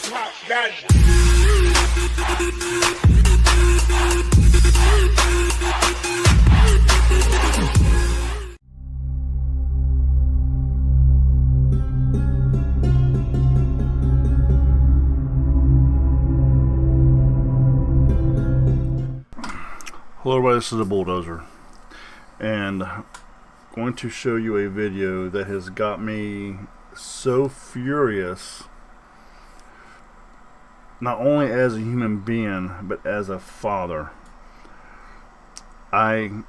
Hello everybody, this is the Bulldozer, and I'm going to show you a video that has got me so furious, not only as a human being but as a father. I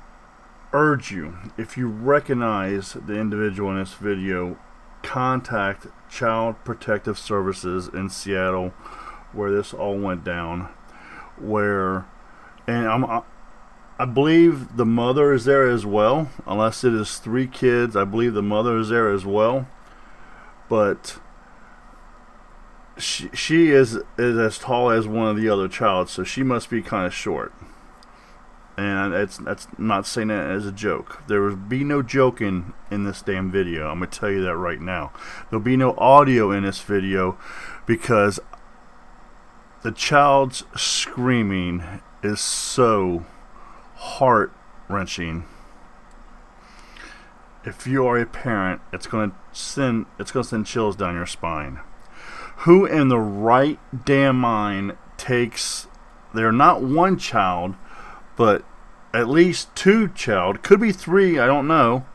urge you, if you recognize the individual in this video, contact Child Protective Services in Seattle, where this all went down, I believe the mother is there as well, unless it is 3 kids. I believe the mother is there as well, but she is as tall as one of the other child, so she must be kind of short. And that's not saying that as a joke. There will be no joking in this damn video. I'm gonna tell you that right now. There'll be no audio in this video because the child's screaming is so heart-wrenching. If you are a parent, it's going to send chills down your spine. Who in the right damn mind takes, they're not one child, but at least 2 child, could be 3, I don't know,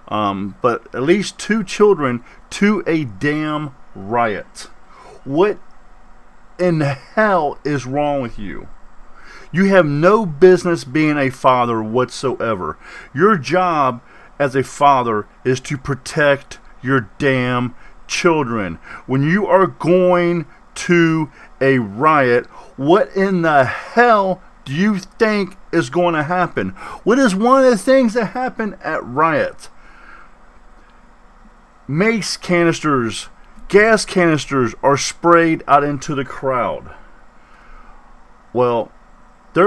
but at least 2 children to a damn riot? What in the hell is wrong with you? You have no business being a father whatsoever. Your job as a father is to protect your damn children. When you are going to a riot, what in the hell do you think is going to happen? What is one of the things that happen at riots? Mace canisters, gas canisters are sprayed out into the crowd. Well,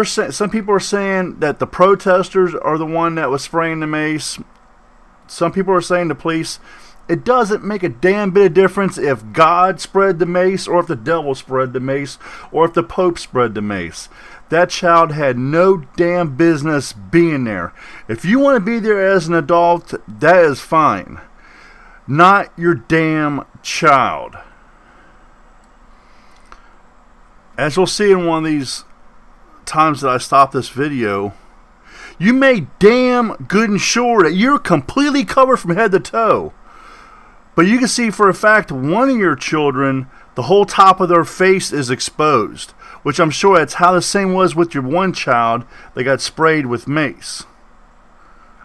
some people are saying that the protesters are the one that was spraying the mace. Some people are saying the police. It doesn't make a damn bit of difference if God spread the mace or if the devil spread the mace or if the Pope spread the mace. That child had no damn business being there. If you want to be there as an adult, that is fine. Not your damn child. As you'll see in one of these times that I stop this video, you made damn good and sure that you're completely covered from head to toe. But you can see for a fact one of your children, the whole top of their face is exposed, which I'm sure that's how the same was with your one child that got sprayed with mace.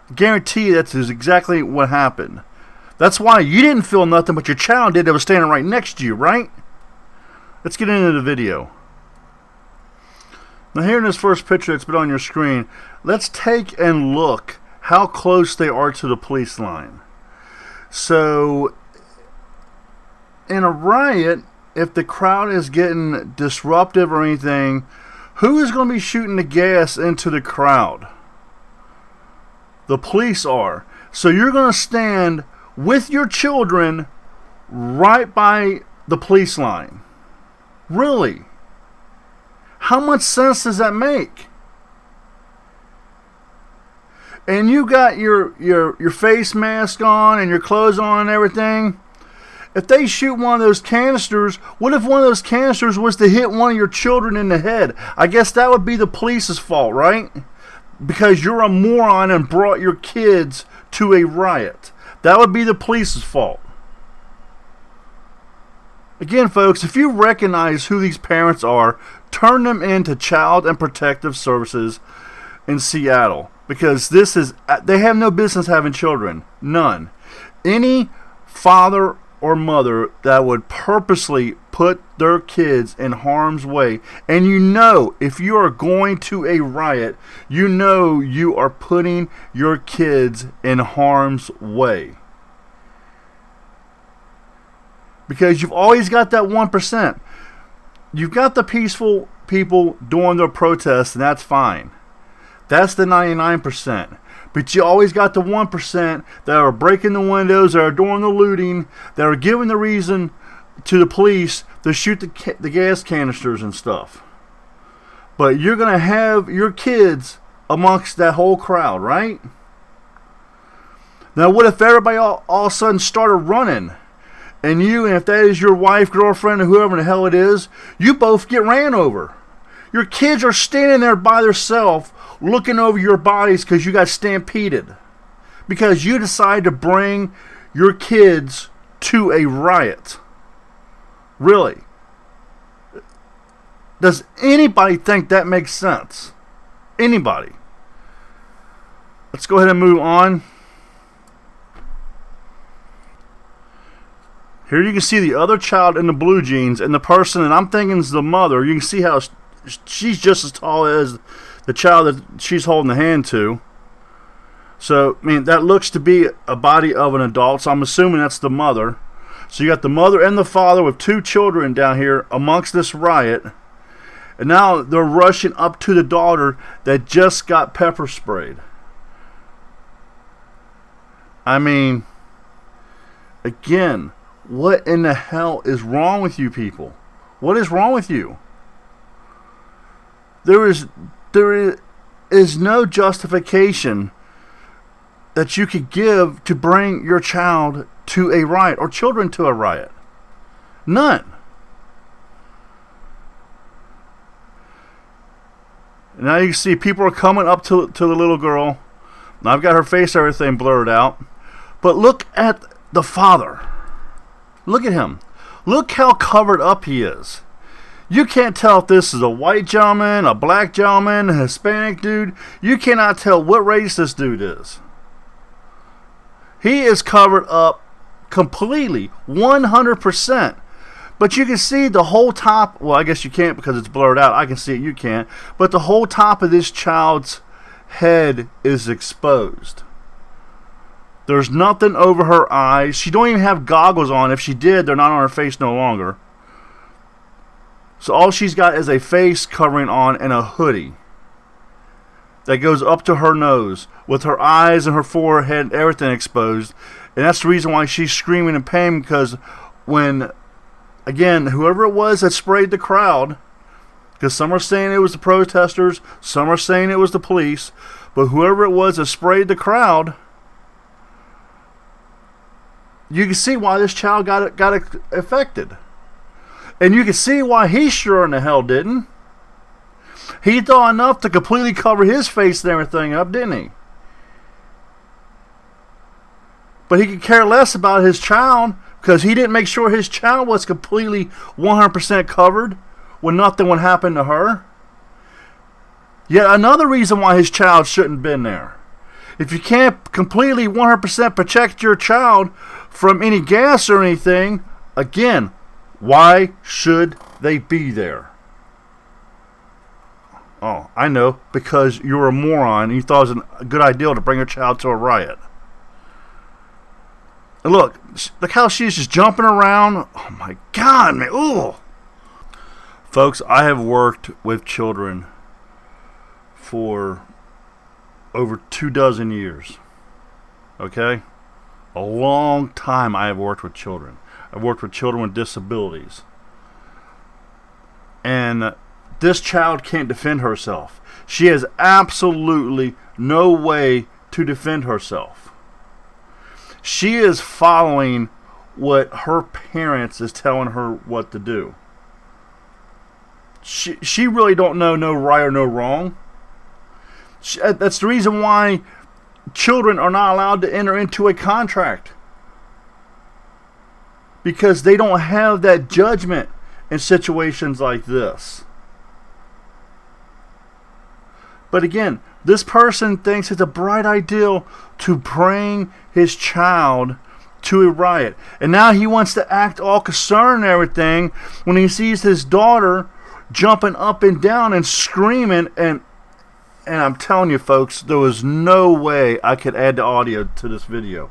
I guarantee you that's exactly what happened. That's why you didn't feel nothing, but your child did that was standing right next to you, right? Let's get into the video. Now here in this first picture that's been on your screen, let's take and look how close they are to the police line. So, in a riot, if the crowd is getting disruptive or anything, who is going to be shooting the gas into the crowd? The police are. So you're going to stand with your children right by the police line. Really? How much sense does that make? And you got your face mask on and your clothes on and everything. If they shoot one of those canisters, what if one of those canisters was to hit one of your children in the head? I guess that would be the police's fault, right? Because you're a moron and brought your kids to a riot. That would be the police's fault. Again, folks, if you recognize who these parents are, turn them into Child and Protective Services in Seattle. Because they have no business having children. None. Any father or mother that would purposely put their kids in harm's way, and you know if you are going to a riot, you know you are putting your kids in harm's way. Because you've always got that 1%. You've got the peaceful people doing their protests, and that's fine. That's the 99%. But you always got the 1% that are breaking the windows, that are doing the looting, that are giving the reason to the police to shoot the gas canisters and stuff. But you're going to have your kids amongst that whole crowd, right? Now, what if everybody all of a sudden started running? And if that is your wife, girlfriend, or whoever the hell it is, you both get ran over. Your kids are standing there by themselves looking over your bodies because you got stampeded. Because you decided to bring your kids to a riot. Really? Does anybody think that makes sense? Anybody? Let's go ahead and move on. Here you can see the other child in the blue jeans, and the person that I'm thinking is the mother. You can see how she's just as tall as the child that she's holding the hand to. So, I mean, that looks to be a body of an adult, so I'm assuming that's the mother. So you got the mother and the father with 2 children down here amongst this riot. And now they're rushing up to the daughter that just got pepper sprayed. I mean, again, what in the hell is wrong with you people? What is wrong with you? There is no justification that you could give to bring your child to a riot or children to a riot. None. Now you can see people are coming up to the little girl. Now I've got her face, everything blurred out. But look at the father. Look at him. Look how covered up he is. You can't tell if this is a white gentleman, a black gentleman, a Hispanic dude. You cannot tell what race this dude is. He is covered up completely, 100%. But you can see the whole top. Well, I guess you can't because it's blurred out. I can see it, you can't. But the whole top of this child's head is exposed. There's nothing over her eyes. She don't even have goggles on. If she did, they're not on her face no longer. So all she's got is a face covering on and a hoodie that goes up to her nose with her eyes and her forehead and everything exposed. And that's the reason why she's screaming in pain, because when, again, whoever it was that sprayed the crowd, because some are saying it was the protesters, some are saying it was the police, but whoever it was that sprayed the crowd, you can see why this child got affected. And you can see why he sure in the hell didn't. He thought enough to completely cover his face and everything up, didn't he? But he could care less about his child because he didn't make sure his child was completely 100% covered when nothing would happen to her. Yet another reason why his child shouldn't have been there. If you can't completely 100% protect your child from any gas or anything, again, why should they be there? Oh, I know, because you're a moron and you thought it was a good idea to bring a child to a riot. And look how she's just jumping around. Oh my God, man. Ooh. Folks, I have worked with children for over 24 years. Okay? A long time I have worked with children. I've worked with children with disabilities. And this child can't defend herself. She has absolutely no way to defend herself. She is following what her parents is telling her what to do. She really don't know no right or no wrong. That's the reason why children are not allowed to enter into a contract. Because they don't have that judgment in situations like this. But again, this person thinks it's a bright idea to bring his child to a riot. And now he wants to act all concerned and everything when he sees his daughter jumping up and down and screaming. And I'm telling you folks, there was no way I could add the audio to this video.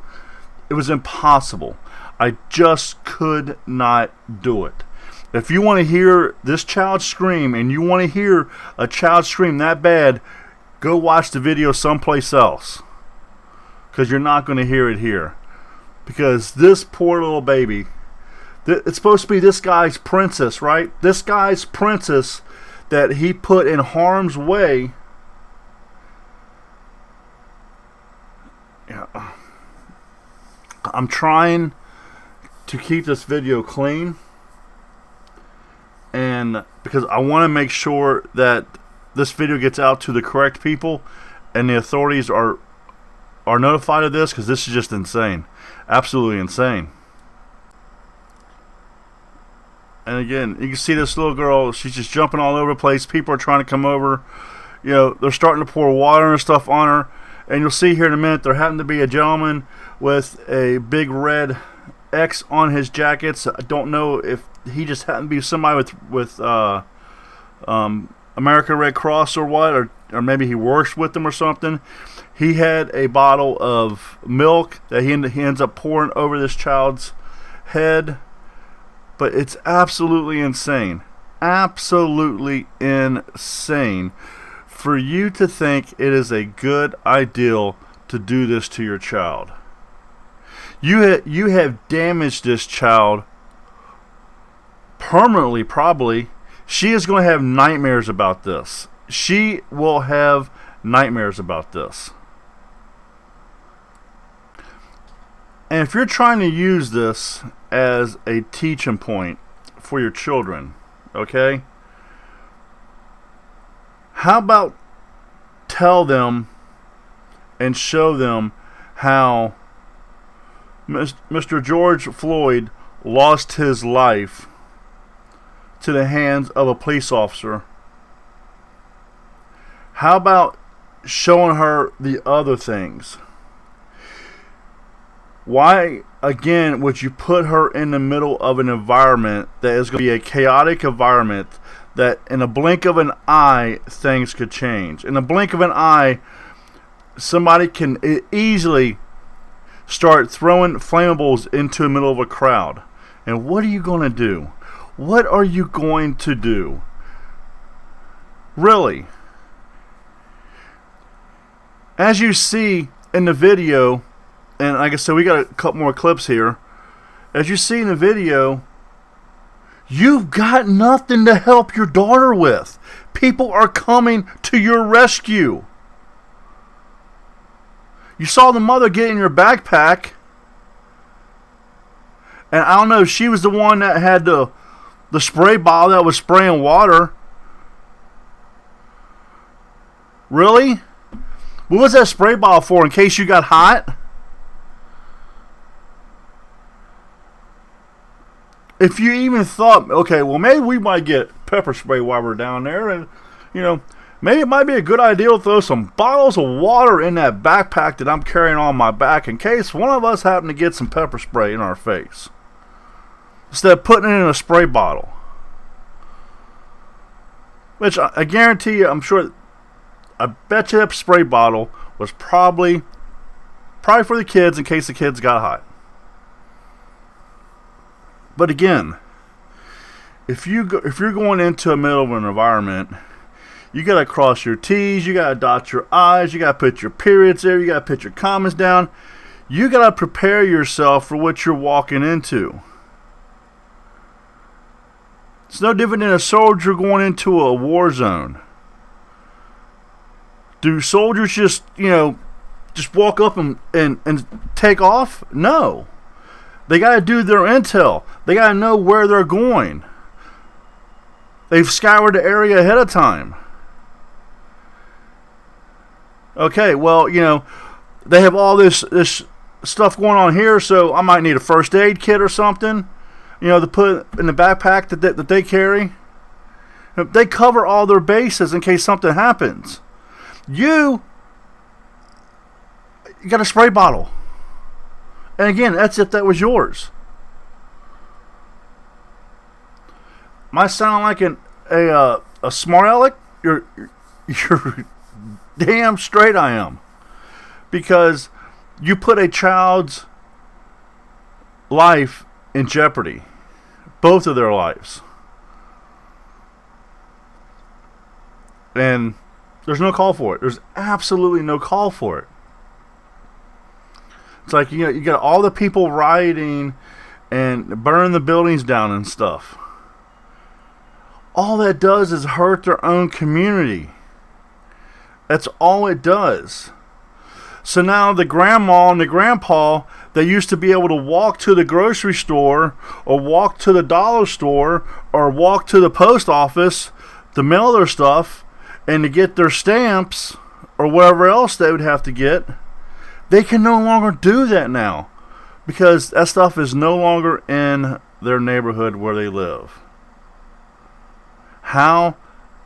It was impossible. I just could not do it. If you want to hear this child scream and you want to hear a child scream that bad, go watch the video someplace else. Because you're not going to hear it here. Because this poor little baby It's supposed to be this guy's princess, right? This guy's princess that he put in harm's way. Yeah. I'm trying to keep this video clean, and because I want to make sure that this video gets out to the correct people and the authorities are notified of this, because this is just insane. Absolutely insane. And again, you can see this little girl, she's just jumping all over the place. People are trying to come over. You know, they're starting to pour water and stuff on her. And you'll see here in a minute, there happened to be a gentleman with a big red X on his jackets. I don't know if he just happened to be somebody with American Red Cross or what, or maybe he works with them or something. He had a bottle of milk that he ends up pouring over this child's head. But it's absolutely insane. Absolutely insane for you to think it is a good idea to do this to your child. You have damaged this child permanently, probably. She is going to have nightmares about this. She will have nightmares about this. And if you're trying to use this as a teaching point for your children, okay, how about tell them and show them how Mr. George Floyd lost his life to the hands of a police officer? How about showing her the other things? Why, again, would you put her in the middle of an environment that is going to be a chaotic environment that in a blink of an eye, things could change? In a blink of an eye, somebody can easily start throwing flammables into the middle of a crowd. And what are you going to do? What are you going to do? Really? As you see in the video, and like I said, we got a couple more clips here. As you see in the video, you've got nothing to help your daughter with. People are coming to your rescue. You saw the mother get in your backpack. And I don't know, she was the one that had the spray bottle that was spraying water. Really? What was that spray bottle for? In case you got hot? If you even thought, okay, well, maybe we might get pepper spray while we're down there, and, you know, maybe it might be a good idea to throw some bottles of water in that backpack that I'm carrying on my back in case one of us happen to get some pepper spray in our face, instead of putting it in a spray bottle. Which I guarantee you, I bet you that spray bottle was probably for the kids in case the kids got hot. But again, if you're going into the middle of an environment, you gotta cross your T's, you gotta dot your I's, you gotta put your periods there, you gotta put your commas down. You gotta prepare yourself for what you're walking into. It's no different than a soldier going into a war zone. Do soldiers just walk up and take off? No. They got to do their intel. They got to know where they're going. They've scoured the area ahead of time. Okay, well, they have all this stuff going on here, so I might need a first aid kit or something, to put in the backpack that they carry. They cover all their bases in case something happens. You got a spray bottle. And again, that's if that was yours. Am I sounding like a smart aleck? You're damn straight I am. Because you put a child's life in jeopardy. Both of their lives. And there's no call for it. There's absolutely no call for it. It's like, you got all the people rioting and burn the buildings down and stuff. All that does is hurt their own community. That's all it does. So now the grandma and the grandpa, they used to be able to walk to the grocery store or walk to the dollar store or walk to the post office to mail their stuff and to get their stamps or whatever else they would have to get. They can no longer do that now because that stuff is no longer in their neighborhood where they live. How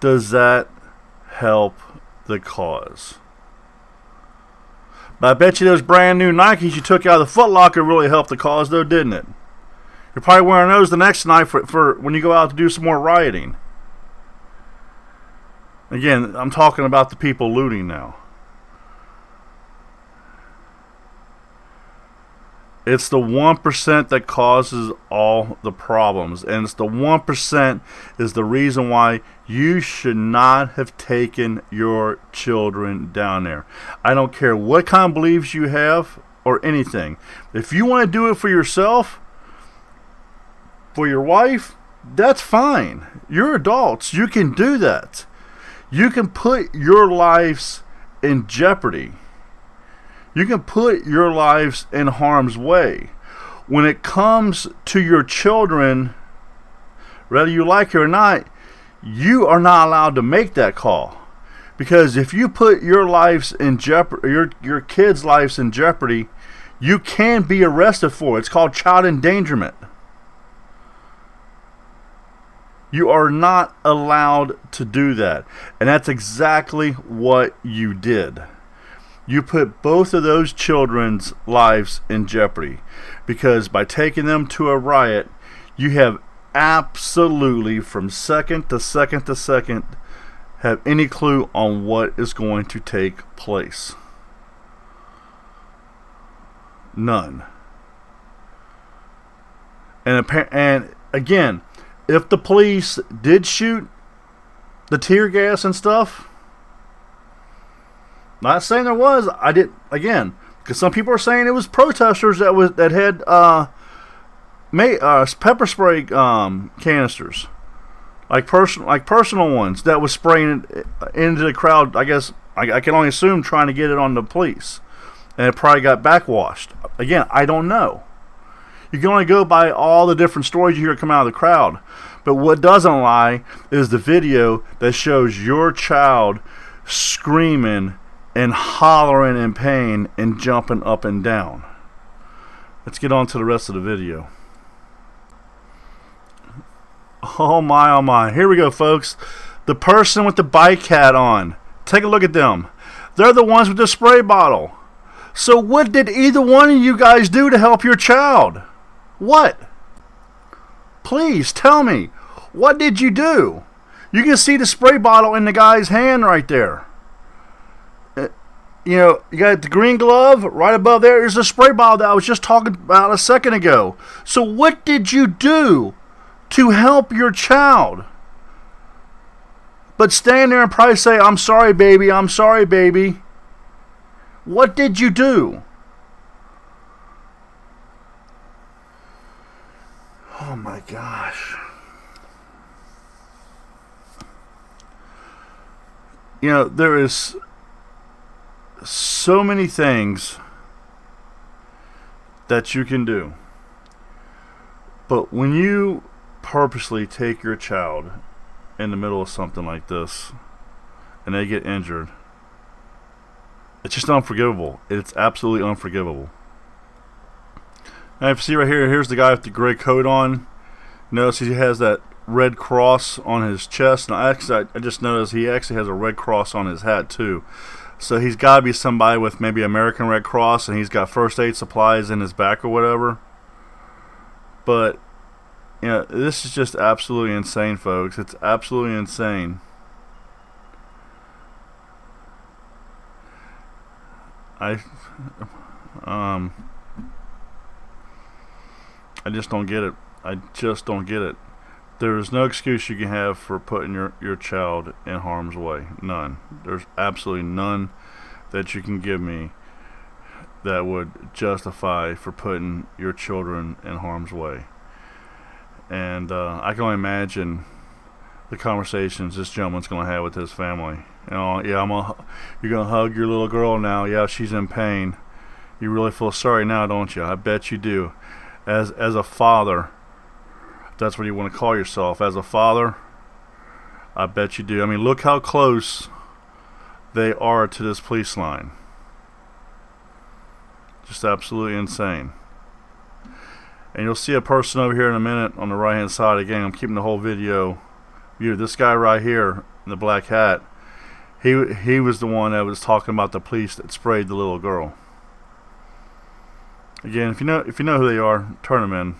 does that help the cause? But I bet you those brand new Nikes you took out of the Foot Locker really helped the cause, though, didn't it? You're probably wearing those the next night for when you go out to do some more rioting. Again, I'm talking about the people looting now. It's the 1% that causes all the problems. And it's the 1% is the reason why you should not have taken your children down there. I don't care what kind of beliefs you have or anything. If you want to do it for yourself, for your wife, that's fine. You're adults. You can do that. You can put your lives in jeopardy. You can put your lives in harm's way. When it comes to your children, whether you like it or not, you are not allowed to make that call. Because if you put your lives in jeopardy, your kids' lives in jeopardy, you can be arrested for it. It's called child endangerment. You are not allowed to do that. And that's exactly what you did. You put both of those children's lives in jeopardy because by taking them to a riot, you have absolutely from second to second to second have any clue on what is going to take place. None. And again, if the police did shoot the tear gas and stuff, not saying there was. I did again because some people are saying it was protesters that had pepper spray canisters, like personal ones that was spraying into the crowd. I guess I can only assume trying to get it on the police, and it probably got backwashed. Again, I don't know. You can only go by all the different stories you hear come out of the crowd. But what doesn't lie is the video that shows your child screaming and hollering in pain and jumping up and down. Let's get on to the rest of the video. Oh my. Here we go, folks. The person with the bike hat on. Take a look at them. They're the ones with the spray bottle. So what did either one of you guys do to help your child? What? Please tell me. What did you do? You can see the spray bottle in the guy's hand right there. You know, you got the green glove right above there. There's the spray bottle that I was just talking about a second ago. So what did you do to help your child? But stand there and probably say, I'm sorry, baby. I'm sorry, baby. What did you do? Oh my gosh. You know, there is so many things that you can do. But when you purposely take your child in the middle of something like this and they get injured, it's just unforgivable. It's absolutely unforgivable. And if you see right here, here's the guy with the gray coat on. Notice he has that red cross on his chest. Now, actually, I just noticed he actually has a red cross on his hat too. So he's got to be somebody with maybe American Red Cross, and he's got first aid supplies in his back or whatever. But, you know, this is just absolutely insane, folks. It's absolutely insane. I just don't get it. I just don't get it. There is no excuse you can have for putting your child in harm's way. None. There's absolutely none that you can give me that would justify for putting your children in harm's way. And I can only imagine the conversations this gentleman's going to have with his family. You know, yeah, you're going to hug your little girl now. Yeah, she's in pain. You really feel sorry now, don't you? I bet you do. As a father, if that's what you want to call yourself. As a father, I bet you do. I mean, look how close they are to this police line. Just absolutely insane. And you'll see a person over here in a minute on the right hand side. Again, I'm keeping the whole video viewed. This guy right here in the black hat, he was the one that was talking about the police that sprayed the little girl. Again, if you know who they are, turn them in.